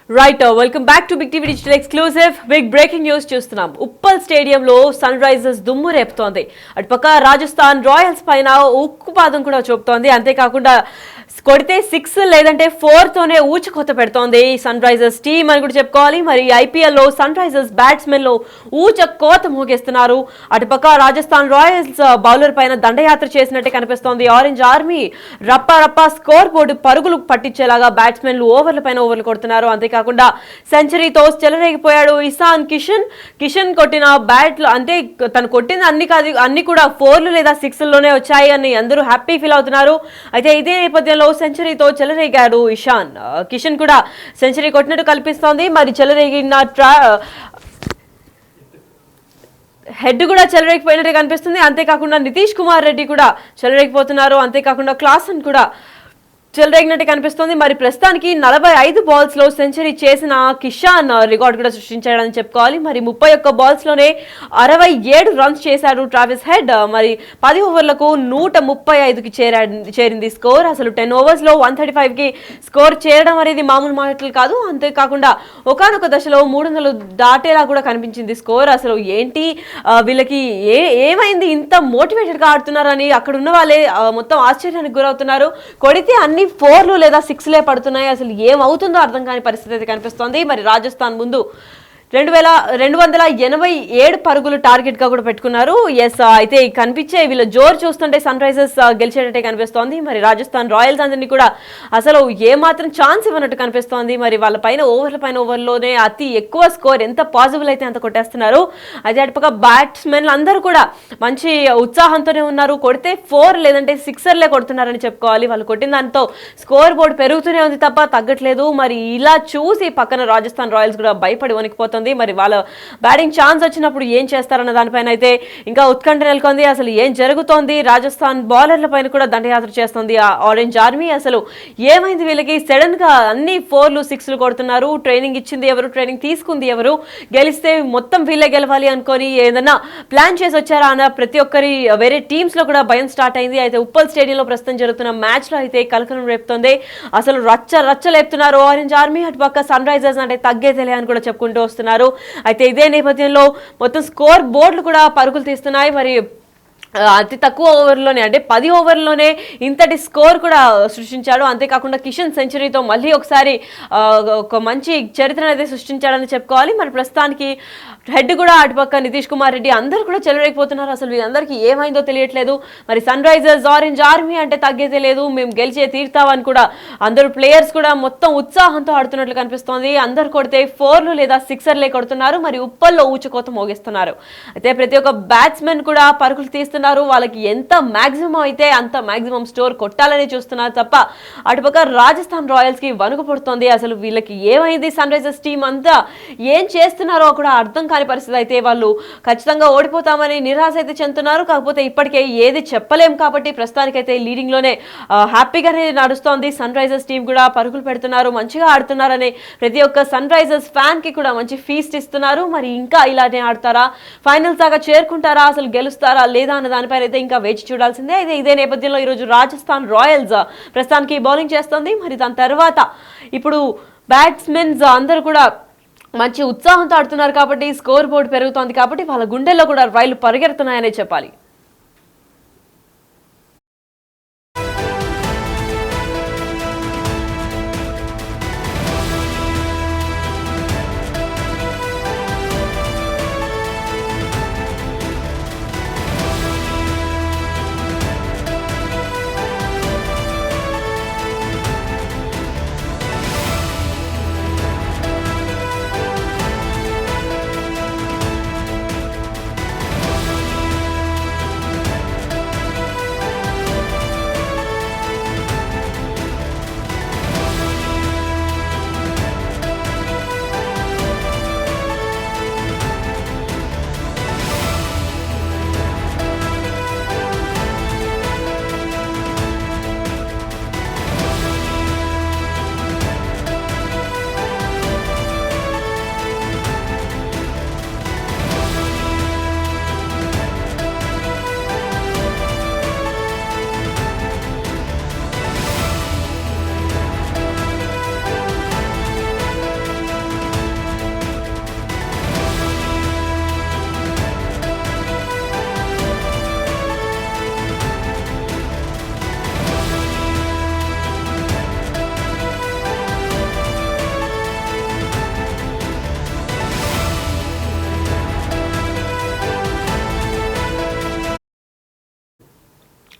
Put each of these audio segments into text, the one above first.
Right welcome back to big TV digital exclusive. Big breaking news చూస్తున్నాం. ఉప్పల్ స్టేడియంలో sun Risers దుమ్ము రేపుతోంది. అటుపక్క రాజస్థాన్ రాయల్స్ పైన ఉక్కుపాదం కూడా చూపుతోంది. అంతేకాకుండా కొడితే 6 లేదంటే 4 తోనే ఊచకోత పెడుతోంది సన్ రైజర్స్ టీమ్ అని కూడా చెప్పుకోవాలి. మరి ఐపీఎల్ లో సన్ రైజర్స్ బ్యాట్స్మెన్ లో ఊచ కోత మోగేస్తున్నారు. అటుపక్క రాజస్థాన్ రాయల్స్ బౌలర్ పైన దండయాత్ర చేసినట్టే కనిపిస్తోంది. ఆరెంజ్ ఆర్మీ రప్ప స్కోర్ బోర్డు పరుగులు పట్టించేలాగా బ్యాట్స్మెన్లు ఓవర్ల పైన ఓవర్లు కొడుతున్నారు. అంతేకాకుండా సెంచరీతో చెలరేగిపోయాడు ఇషాన్ కిషన్ కొట్టిన బ్యాట్లు అంటే తను కొట్టింది అన్ని కూడా 4లు లేదా 6లోనే వచ్చాయి అని అందరూ హ్యాపీ ఫీల్ అవుతున్నారు. అయితే ఇదే నేపథ్యంలో సెంచరీతో చెలరేగాడు ఇషాన్ కిషన్ కూడా సెంచరీ కొట్టినట్టు కల్పిస్తోంది. మరి చెలరేగిన హెడ్ కూడా చెలరేగిపోయినట్టు కనిపిస్తుంది. అంతేకాకుండా నితీష్ కుమార్ రెడ్డి కూడా చెలరేగిపోతున్నారు. అంతేకాకుండా క్లాసన్ కూడా చెలరేగినట్టు కనిపిస్తోంది. మరి ప్రస్తుతానికి 45 బాల్స్ లో సెంచరీ చేసిన కిషాన్ రికార్డు కూడా సృష్టించాడని చెప్పుకోవాలి. మరి 31 బాల్స్ లోనే 67 రన్స్ చేశాడు ట్రావిస్ హెడ్. మరి 10 ఓవర్లకు 135కి చేరింది స్కోర్. అసలు 10 ఓవర్స్ లో 135 కి స్కోర్ చేరడం అనేది మామూలు మాటలు కాదు. అంతేకాకుండా ఒకానొక దశలో 300 దాటేలా కూడా కనిపించింది స్కోర్. అసలు ఏంటి వీళ్ళకి ఏమైంది ఇంత మోటివేటెడ్ గా ఆడుతున్నారని అక్కడ ఉన్న వాళ్ళే మొత్తం ఆశ్చర్యానికి గురవుతున్నారు. కొడితే అన్ని 4లు లేదా 6లే పడుతున్నాయి. అసలు ఏమవుతుందో అర్థం కాని పరిస్థితి అయితే కనిపిస్తోంది. మరి రాజస్థాన్ ముందు 2,287 పరుగులు టార్గెట్ గా కూడా పెట్టుకున్నారు. అయితే కనిపించే వీళ్ళ జోరు చూస్తుంటే సన్ రైజర్స్ గెలిచేటట్టే కనిపిస్తోంది. మరి రాజస్థాన్ రాయల్స్ అందరినీ కూడా అసలు ఏమాత్రం ఛాన్స్ ఇవ్వనట్టు కనిపిస్తోంది. మరి వాళ్ళ పైన ఓవర్లోనే అతి ఎక్కువ స్కోర్ ఎంత పాసిబుల్ అయితే అంత కొట్టేస్తున్నారు. అయితే అటుపక్క బ్యాట్స్మెన్లు అందరూ కూడా మంచి ఉత్సాహంతోనే ఉన్నారు. కొడితే 4 లేదంటే 6లే కొడుతున్నారని చెప్పుకోవాలి. వాళ్ళు కొట్టిన దాంతో స్కోర్ బోర్డు పెరుగుతూనే ఉంది తప్ప తగ్గట్లేదు. మరి ఇలా చూసి పక్కన రాజస్థాన్ రాయల్స్ కూడా భయపడి వణికిపోతుంది. మరి వాళ్ళ బ్యాటింగ్ ఛాన్స్ వచ్చినప్పుడు ఏం చేస్తారన్న దానిపైన అయితే ఇంకా ఉత్కంఠ నెలకొంది. అసలు ఏం జరుగుతోంది? రాజస్థాన్ బౌలర్ల పైన కూడా దండయాత్ర చేస్తుంది ఆరెంజ్ ఆర్మీ. అసలు ఏమైంది వీళ్ళకి? సడన్ గా అన్ని 4లు 6లు కొడుతున్నారు. ట్రైనింగ్ ఇచ్చింది ఎవరు? ట్రైనింగ్ తీసుకుంది ఎవరు? గెలిస్తే మొత్తం వీళ్ళే గెలవాలి అనుకొని ఏదన్నా ప్లాన్ చేసి వచ్చారా అన్న ప్రతి ఒక్కరి వేరే టీమ్స్ లో కూడా భయం స్టార్ట్ అయింది. అయితే ఉప్పల్ స్టేడియంలో ప్రస్తుతం జరుగుతున్న మ్యాచ్ లో అయితే కలకలం రేపుతోంది. అసలు రచ్చ లేపుతున్నారు ఆరెంజ్ ఆర్మీ. అటుపక్క సన్ రైజర్స్ అంటే తగ్గేదేలే అని కూడా చెప్పుకుంటూ వస్తున్నారు. అయితే ఇదే నేపథ్యంలో మొత్తం స్కోర్ బోర్డులు కూడా పరుగులు తీస్తున్నాయి. మరి అతి తక్కువ ఓవర్లోనే అంటే 10 ఓవర్లోనే ఇంతటి స్కోర్ కూడా సృష్టించాడు. అంతేకాకుండా కిషన్ సెంచరీతో మళ్ళీ ఒకసారి ఒక మంచి చరిత్రను అయితే సృష్టించాడని చెప్పుకోవాలి. మరి ప్రస్తుతానికి హెడ్ కూడా అటుపక్క నితీష్ కుమార్ రెడ్డి అందరూ కూడా చెలరేగిపోతున్నారు. అసలు వీళ్ళందరికీ ఏమైందో తెలియట్లేదు. మరి సన్ రైజర్స్ ఆరెంజ్ ఆర్మీ అంటే తగ్గేదే లేదు, మేము గెలిచే తీరుతామని కూడా అందరూ ప్లేయర్స్ కూడా మొత్తం ఉత్సాహంతో ఆడుతున్నట్లు కనిపిస్తోంది. అందరు కొడితే 4లు లేదా 6లే కొడుతున్నారు. మరి ఉప్పల్లో ఊచకోత మోగిస్తున్నారు. అయితే ప్రతి ఒక్క బ్యాట్స్మెన్ కూడా పరుగులు తీస్తున్నారు. వాళ్ళకి ఎంత మాక్సిమం అయితే అంత మాక్సిమం స్కోర్ కొట్టాలని చూస్తున్నారు తప్ప అటుపక్క రాజస్థాన్ రాయల్స్ కి వణుకు పడుతోంది. అసలు వీళ్ళకి ఏమైంది? సన్ రైజర్స్ టీమ్ అంతా ఏం చేస్తున్నారో కూడా అర్థం కాని పరిస్థితి. అయితే వాళ్ళు ఖచ్చితంగా ఓడిపోతామని నిరాశ అయితే చెందుతున్నారు. కాకపోతే ఇప్పటికే ఏది చెప్పలేం కాబట్టి ప్రస్తుతానికైతే లీడింగ్ లోనే హ్యాపీగానే నడుస్తోంది. సన్ రైజర్స్ టీం కూడా పరుగులు పెడుతున్నారు, మంచిగా ఆడుతున్నారని ప్రతి ఒక్క సన్ రైజర్స్ ఫ్యాన్ కి కూడా మంచి ఫీస్ట్ ఇస్తున్నారు. మరి ఇంకా ఇలానే ఆడతారా? ఫైనల్స్ దాకా చేరుకుంటారా? అసలు గెలుస్తారా లేదా అన్న దానిపైన అయితే ఇంకా వేచి చూడాల్సిందే. అయితే ఇదే నేపథ్యంలో ఈరోజు రాజస్థాన్ రాయల్స్ ప్రస్తుతానికి బౌలింగ్ చేస్తోంది. మరి దాని తర్వాత ఇప్పుడు బ్యాట్స్మెన్స్ అందరూ కూడా మంచి ఉత్సాహంతో ఆడుతున్నారు కాబట్టి స్కోర్ బోర్డు పెరుగుతోంది కాబట్టి వాళ్ళ గుండెల్లో కూడా రైళ్లు పరిగెడుతున్నాయనే చెప్పాలి.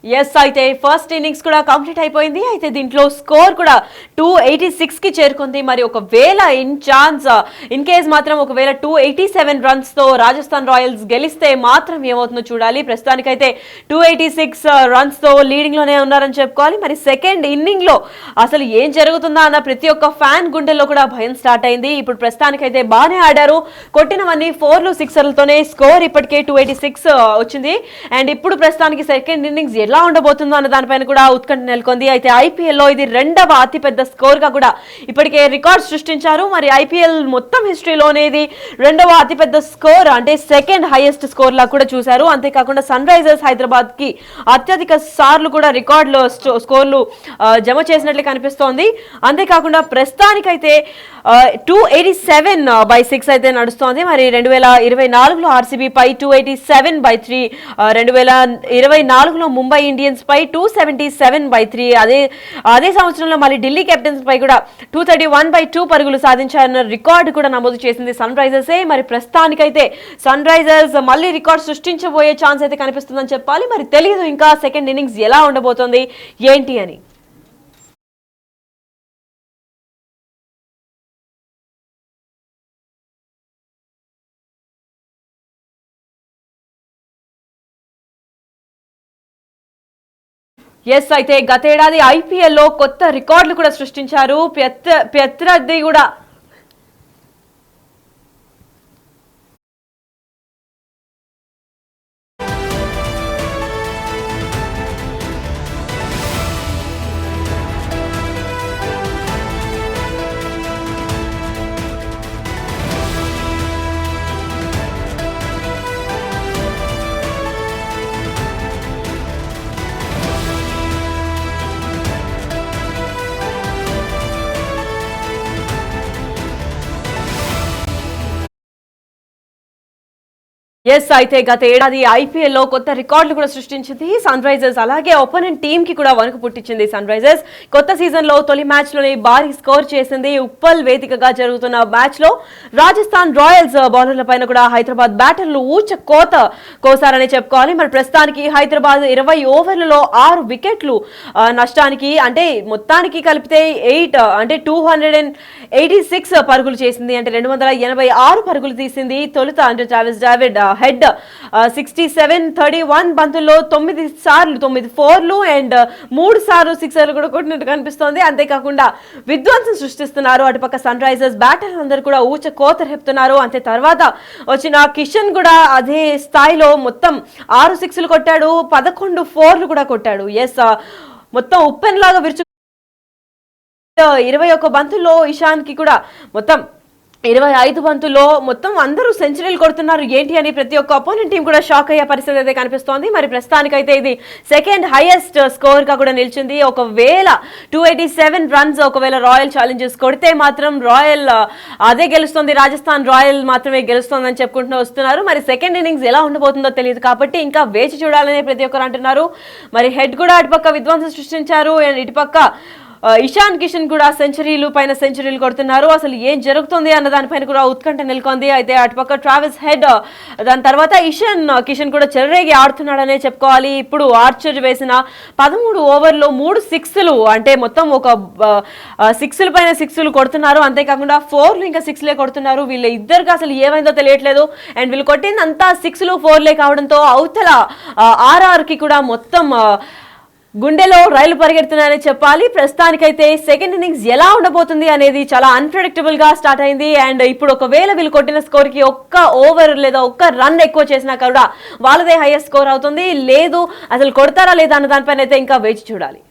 ఎస్ అయితే ఫస్ట్ ఇన్నింగ్స్ కూడా కంప్లీట్ అయిపోయింది. అయితే దీంట్లో స్కోర్ కూడా 286 కి చేరుకుంది. మరి ఒకవేళ ఇన్ కేస్ మాత్రం ఒకవేళ 287 రన్స్ తో రాజస్థాన్ రాయల్స్ గెలిస్తే మాత్రం ఏమవుతుందో చూడాలి. ప్రస్తుతానికైతే 286 రన్స్ తో లీడింగ్ లోనే ఉన్నారని చెప్పుకోవాలి. మరి సెకండ్ ఇన్నింగ్ లో అసలు ఏం జరుగుతుందా అన్న ప్రతి ఒక్క ఫ్యాన్ గుండెల్లో కూడా భయం స్టార్ట్ అయింది. ఇప్పుడు ప్రస్తుతానికైతే బాగానే ఆడారు, కొట్టినవన్నీ 4లు 6లతోనే స్కోర్ ఇప్పటికే 286 వచ్చింది. అండ్ ఇప్పుడు ప్రస్తుతానికి సెకండ్ ఇన్నింగ్స్ ఎలా ఉండబోతుందో అన్న దానిపైన కూడా ఉత్కంఠ నెలకొంది. అయితే ఐపీఎల్ లో ఇది రెండవ అతిపెద్ద స్కోర్ గా కూడా ఇప్పటికే రికార్డ్ సృష్టించారు. మరి ఐపీఎల్ మొత్తం హిస్టరీలోనే ఇది రెండవ అతిపెద్ద స్కోర్, అంటే సెకండ్ హైయెస్ట్ స్కోర్ లా కూడా చూశారు. అంతేకాకుండా సన్ రైజర్స్ హైదరాబాద్ కి అత్యధిక సార్లు కూడా రికార్డులో స్కోర్లు జమ చేసినట్లు కనిపిస్తోంది. అంతేకాకుండా ప్రస్తుతానికైతే 287/6 అయితే నడుస్తోంది. మరి 2024లో ఆర్సీబీ పై 287/3, 2024లో ముంబై ఇండియన్స్ పై 277/3, అదే సంవత్సరంలో మళ్ళీ ఢిల్లీ కెప్టెన్స్ పై కూడా 231/2 పరుగులు సాధించారన్న రికార్డు కూడా నమోదు చేసింది సన్ రైజర్సే. మరి ప్రస్తుతానికైతే సన్ రైజర్స్ మళ్ళీ రికార్డ్ సృష్టించబోయే ఛాన్స్ అయితే కనిపిస్తుందని చెప్పాలి. మరి తెలియదు ఇంకా సెకండ్ ఇన్నింగ్స్ ఎలా ఉండబోతోంది ఏంటి అని. ఎస్ అయితే గతేడాది ఐపీఎల్లో కొత్త రికార్డులు కూడా సృష్టించారు. ప్రత్యర్థి కూడా ఎస్ అయితే గత ఏడాది ఐపీఎల్ లో కొత్త రికార్డులు కూడా సృష్టించింది సన్ రైజర్స్. అలాగే ఒపోనెంట్ టీమ్ కి కూడా వణుకు పుట్టించింది సన్ రైజర్స్. కొత్త సీజన్ లో తొలి మ్యాచ్ లోనే భారీ స్కోర్ చేసింది. ఉప్పల్ వేదికగా జరుగుతున్న మ్యాచ్ లో రాజస్థాన్ రాయల్స్ బౌలర్ల పైన కూడా హైదరాబాద్ బ్యాటర్లు కోసారని చెప్పుకోవాలి. మరి ప్రస్తుతానికి హైదరాబాద్ 20 ఓవర్లలో 6 వికెట్లు నష్టానికి, అంటే మొత్తానికి కలిపితే 286 పరుగులు చేసింది. అంటే 286 పరుగులు తీసింది. తొలుత అంటే ట్రావిస్ డావిడ్ హెడ్ 67-31 బంతుల్లో 9 4లు అండ్ 3 6లు కూడా కొట్టినట్టు కనిపిస్తోంది. అంతేకాకుండా విధ్వంసం సృష్టిస్తున్నారు అటుపక్క సన్ రైజర్స్ బ్యాటర్లు అందరూ కూడా కోత రేపుతున్నారు. అంతే తర్వాత వచ్చిన కిషన్ కూడా అదే స్థాయిలో మొత్తం 6 6లు కొట్టాడు, 11 4లు కూడా కొట్టాడు. ఎస్ మొత్తం ఉప్పెన్ లాగా 21 బంతుల్లో ఇషాన్ కి కూడా మొత్తం 25 బంతుల్లో మొత్తం అందరూ సెంచరీలు కొడుతున్నారు ఏంటి అని ప్రతి ఒక్క అపోనెంట్ టీం కూడా షాక్ అయ్యే పరిస్థితి అయితే కనిపిస్తోంది. మరి ప్రస్తుతానికైతే ఇది సెకండ్ హైయెస్ట్ స్కోర్ గా కూడా నిలిచింది. ఒకవేళ 287 రన్స్ ఒకవేళ రాయల్ ఛాలెంజర్స్ కొడితే మాత్రం రాయల్ అదే గెలుస్తుంది, రాజస్థాన్ రాయల్ మాత్రమే గెలుస్తుందని చెప్పుకుంటూ వస్తున్నారు. మరి సెకండ్ ఇన్నింగ్స్ ఎలా ఉండబోతుందో తెలియదు కాబట్టి ఇంకా వేచి చూడాలని ప్రతి ఒక్కరు అంటున్నారు. మరి హెడ్ కూడా అటుపక్క విధ్వంసం సృష్టించారు అండ్ ఇటుపక్క ఇషాన్ కిషన్ కూడా సెంచరీలు కొడుతున్నారు. అసలు ఏం జరుగుతుంది అన్న దానిపైన కూడా ఉత్కంఠ నెలకొంది. అయితే అటుపక్క ట్రావిస్ హెడ్, దాని తర్వాత కిషన్ కూడా చెర్రేగి ఆడుతున్నాడనే చెప్పుకోవాలి. ఇప్పుడు ఆర్చర్ వేసిన 13 ఓవర్లో 3 6లు, అంటే మొత్తం ఒక 6ల పైన 6లు కొడుతున్నారు. అంతేకాకుండా 4లు ఇంకా 6లే కొడుతున్నారు. వీళ్ళ ఇద్దరికి అసలు ఏమైందో తెలియట్లేదు. అండ్ వీళ్ళు కొట్టిందంతా 6లు 4లే కావడంతో అవతల ఆర్ఆర్ కి కూడా మొత్తం గుండెలో రైలు పరిగెడుతున్నాయని చెప్పాలి. ప్రస్తుతానికైతే సెకండ్ ఇన్నింగ్స్ ఎలా ఉండబోతుంది అనేది చాలా అన్ప్రెడిక్టబుల్ గా స్టార్ట్ అయింది. అండ్ ఇప్పుడు ఒకవేళ వీళ్ళు కొట్టిన స్కోర్ కి ఒక్క ఓవర్ లేదా ఒక్క రన్ ఎక్కువ చేసినా కూడా వాళ్ళదే హైయెస్ట్ స్కోర్ అవుతుంది. లేదు అసలు కొడతారా లేదా అన్న దానిపైన అయితే ఇంకా వేచి చూడాలి.